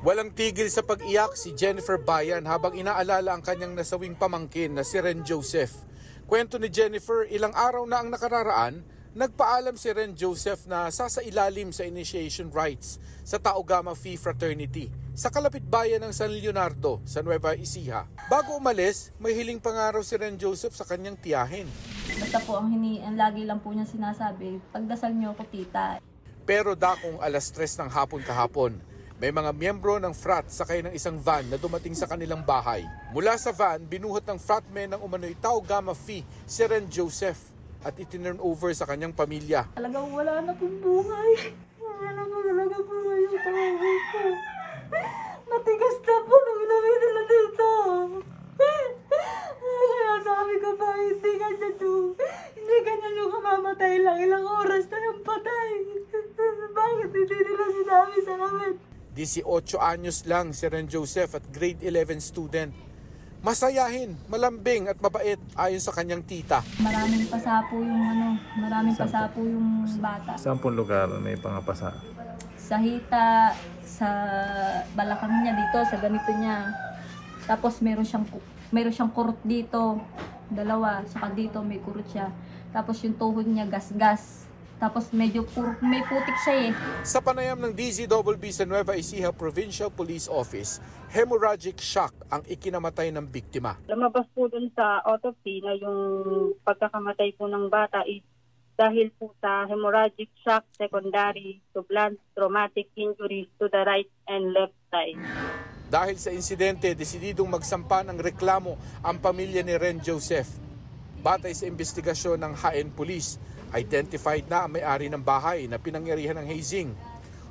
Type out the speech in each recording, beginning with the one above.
Walang tigil sa pag-iyak si Jennifer Bayan habang inaalala ang kanyang nasawing pamangkin na si Ren Joseph. Kwento ni Jennifer, ilang araw na ang nakararaan, nagpaalam si Ren Joseph na sasailalim sa initiation rites sa Tau Gamma Phi Fraternity sa kalapit bayan ng San Leonardo sa Nueva Ecija. Bago umalis, may hiling pangaraw si Ren Joseph sa kanyang tiyahin. Basta po ang lagi lang po niya sinasabi, pagdasal niyo ako tita. Pero dakong 3:00 ng hapon kahapon, may mga miyembro ng frat sakay ng isang van na dumating sa kanilang bahay. Mula sa van, binuhat ng fratmen ng umano'y Tau Gamma Phi si Ren Joseph at itinurn over sa kanyang pamilya. Talagang wala na pong buhay. Wala na po talaga buhay yung pamilya ko. Matigas na po nung inawin nila dito. Kaya sabi ko pa, hindi ganyan yung kamamatay lang. Ilang oras na yung patay. Bakit hindi nila sinabi sa amin? 18 anyos lang si Ren Joseph at grade 11 student. Masayahin, malambing at mabait ayon sa kanyang tita. Maraming pasapo yung bata. Saan pong lugar may pangapasa? Sa hita, sa balakang niya dito, sa ganito niya. Tapos meron siyang kurot dito, 2, saka dito may kurot siya. Tapos yung tuhod niya gas-gas. Tapos may putik siya eh. Sa panayam ng DZBB sa Nueva Ecija Provincial Police Office, hemorrhagic shock ang ikinamatay ng biktima. Lumabas po dun sa autopsy na yung pagkakamatay po ng bata is dahil po sa hemorrhagic shock secondary to blunt traumatic injuries to the right and left side. Dahil sa insidente, desididong magsampa ng reklamo ang pamilya ni Ren Joseph. Batay sa investigasyon ng HN Police, identified na ang may-ari ng bahay na pinangyarihan ng hazing.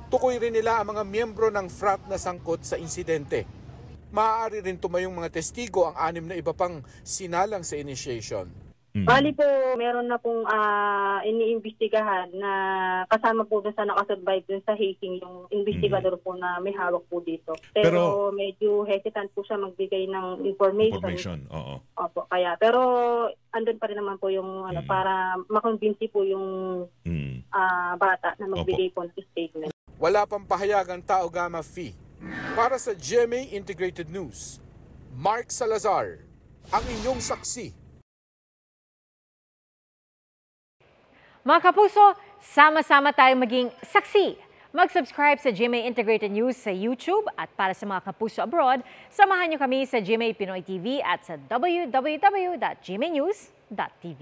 Tukoy rin nila ang mga miyembro ng frat na sangkot sa insidente. Maaari rin tumayong mga testigo ang 6 na iba pang sinalang sa initiation. Bali po, meron na pong iniimbestigahan na kasama po dun sa nakasurvive dun sa hazing yung investigador po na may hawak po dito. Pero medyo hesitant po siya magbigay ng information. Oo. Opo, kaya. Pero andun pa rin naman po yung para makonvince po yung bata na magbigay po ng statement. Wala pang pahayag ang Tau Gamma Phi. Para sa GMA Integrated News, Mark Salazar, ang inyong saksi. Mga kapuso, sama-sama tayong maging saksi. Mag-subscribe sa GMA Integrated News sa YouTube at para sa mga kapuso abroad, samahan niyo kami sa GMA Pinoy TV at sa www.gmanews.tv.